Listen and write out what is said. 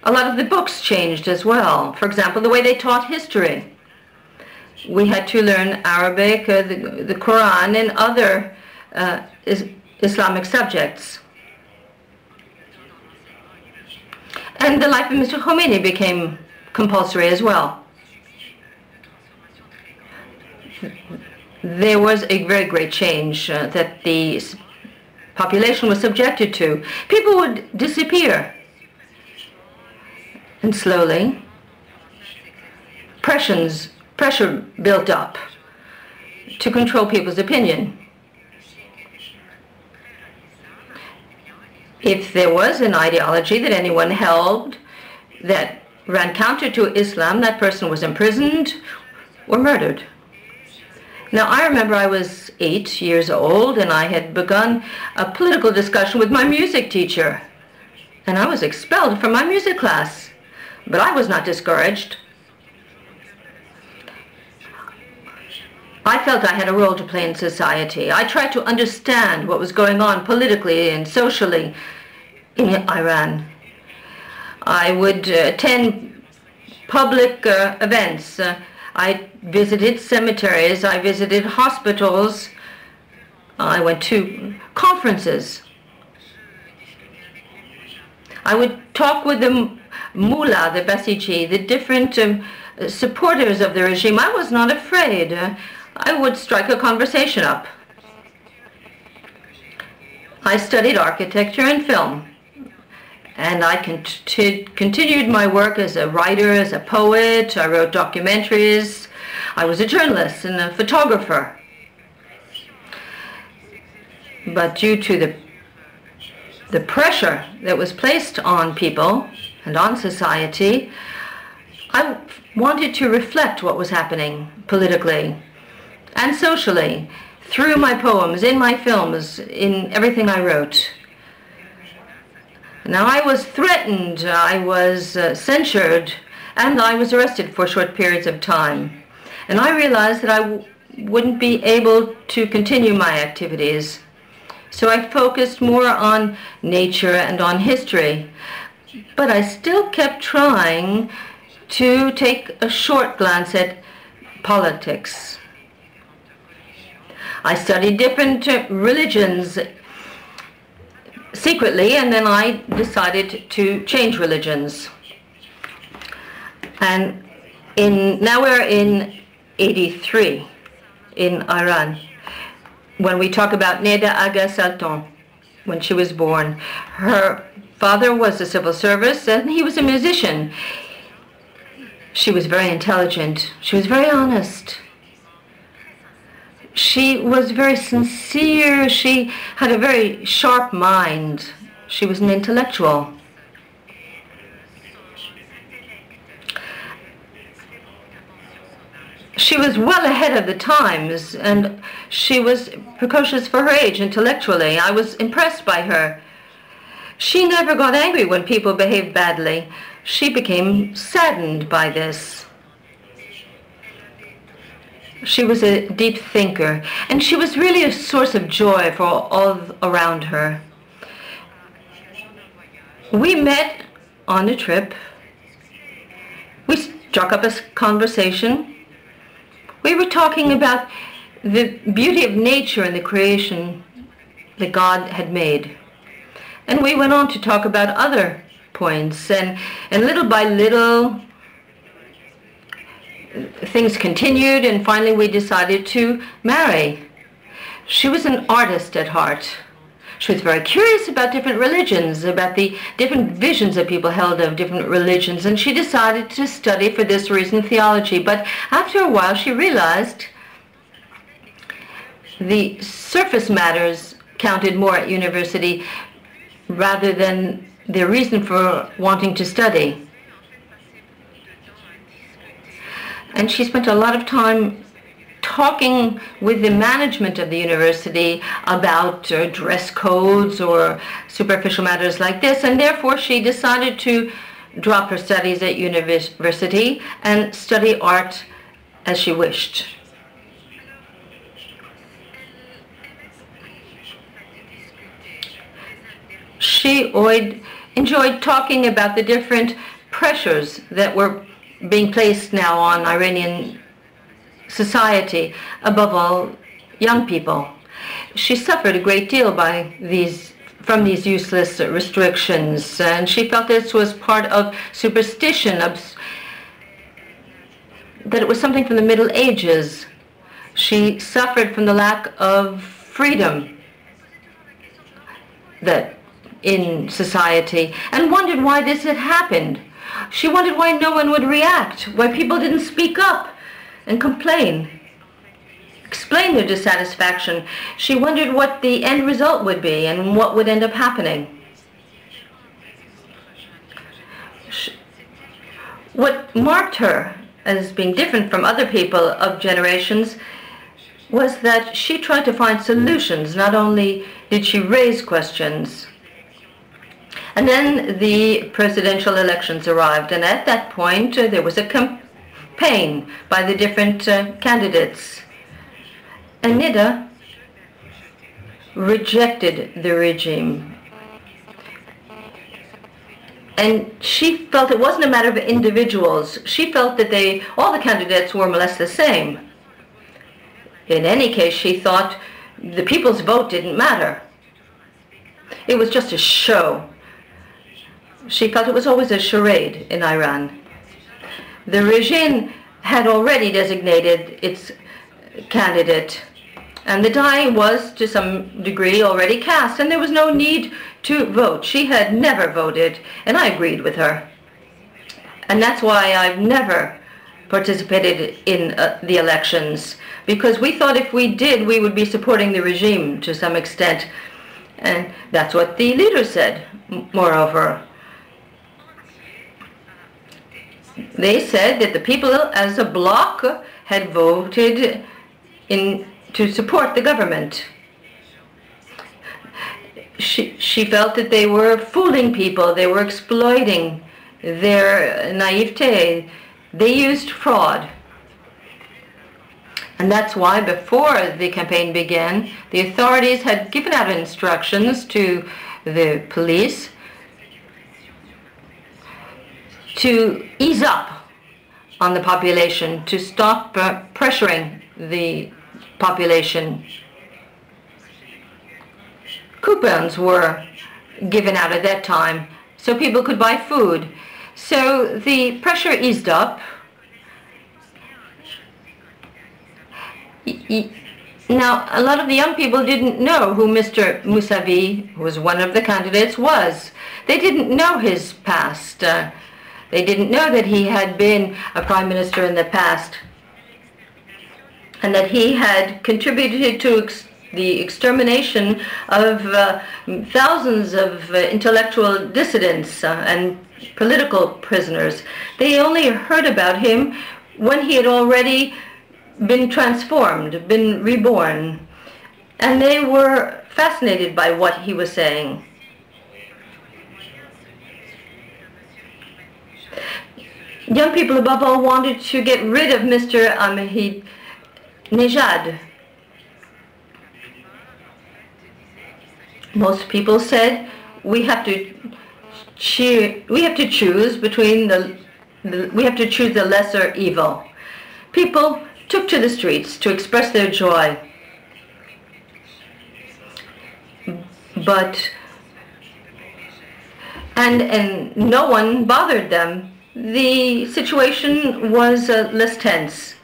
A lot of the books changed as well. For example, the way they taught history. We had to learn Arabic, the Quran, and other Islamic subjects. And the life of Mr. Khomeini became compulsory as well. There was a very great change that the population was subjected to. People would disappear. And slowly, pressure built up to control people's opinion. If there was an ideology that anyone held that ran counter to Islam, that person was imprisoned or murdered. Now, I remember I was 8 years old and I had begun a political discussion with my music teacher. And I was expelled from my music class. But I was not discouraged. I felt I had a role to play in society. I tried to understand what was going on politically and socially in Iran. I would attend public events. I visited cemeteries. I visited hospitals. I went to conferences. I would talk with the mullah, the basiji, the different supporters of the regime. I was not afraid. I would strike a conversation up. I studied architecture and film. And I continued my work as a writer, as a poet. I wrote documentaries. I was a journalist and a photographer. But due to the pressure that was placed on people and on society, I wanted to reflect what was happening politically and socially through my poems, in my films, in everything I wrote. Now, I was threatened, I was censured, and I was arrested for short periods of time. And I realized that I wouldn't be able to continue my activities. So I focused more on nature and on history. But I still kept trying to take a short glance at politics. I studied different religions secretly, and then I decided to change religions. And now we're in 83 in Iran. When we talk about Neda Aga Sultan, when she was born, her father was a civil service and he was a musician. She was very intelligent. She was very honest. She was very sincere. She had a very sharp mind. She was an intellectual. She was well ahead of the times, and she was precocious for her age intellectually. I was impressed by her. She never got angry when people behaved badly. She became saddened by this. She was a deep thinker, and she was really a source of joy for all around her. We met on a trip. We struck up a conversation. We were talking about the beauty of nature and the creation that God had made. And we went on to talk about other points, and little by little, things continued, and finally we decided to marry. She was an artist at heart. She was very curious about different religions, about the different visions that people held of different religions, and she decided to study for this reason theology. But after a while she realized the surface matters counted more at university rather than the reason for wanting to study. And she spent a lot of time talking with the management of the university about dress codes or superficial matters like this, and therefore she decided to drop her studies at university and study art as she wished. She enjoyed talking about the different pressures that were being placed now on Iranian society, above all young people. She suffered a great deal from these useless restrictions, and she felt this was part of superstition, that it was something from the Middle Ages. She suffered from the lack of freedom in society, and wondered why this had happened. She wondered why no one would react, why people didn't speak up and complain, explain their dissatisfaction. She wondered what the end result would be and what would end up happening. What marked her as being different from other people of generations was that she tried to find solutions. Not only did she raise questions. And then the presidential elections arrived, and at that point there was a campaign by the different candidates. And Neda rejected the regime. And she felt it wasn't a matter of individuals. She felt that all the candidates were more or less the same. In any case, she thought the people's vote didn't matter. It was just a show. She felt it was always a charade in Iran. The regime had already designated its candidate, and the die was, to some degree, already cast, and there was no need to vote. She had never voted, and I agreed with her. And that's why I've never participated in the elections, because we thought if we did, we would be supporting the regime to some extent. And that's what the leader said, moreover. They said that the people as a bloc had voted to support the government. She felt that they were fooling people, they were exploiting their naivete. They used fraud. And that's why before the campaign began, the authorities had given out instructions to the police to ease up on the population, to stop pressuring the population. Coupons were given out at that time so people could buy food. So the pressure eased up. Now, a lot of the young people didn't know who Mr. Mousavi, who was one of the candidates, was. They didn't know his past. They didn't know that he had been a prime minister in the past, and that he had contributed to the extermination of thousands of intellectual dissidents and political prisoners. They only heard about him when he had already been transformed, been reborn, and they were fascinated by what he was saying. Young people, above all, wanted to get rid of Mr. Ahmadinejad. Most people said we have to choose between we have to choose the lesser evil. People took to the streets to express their joy, and no one bothered them. The situation was less tense.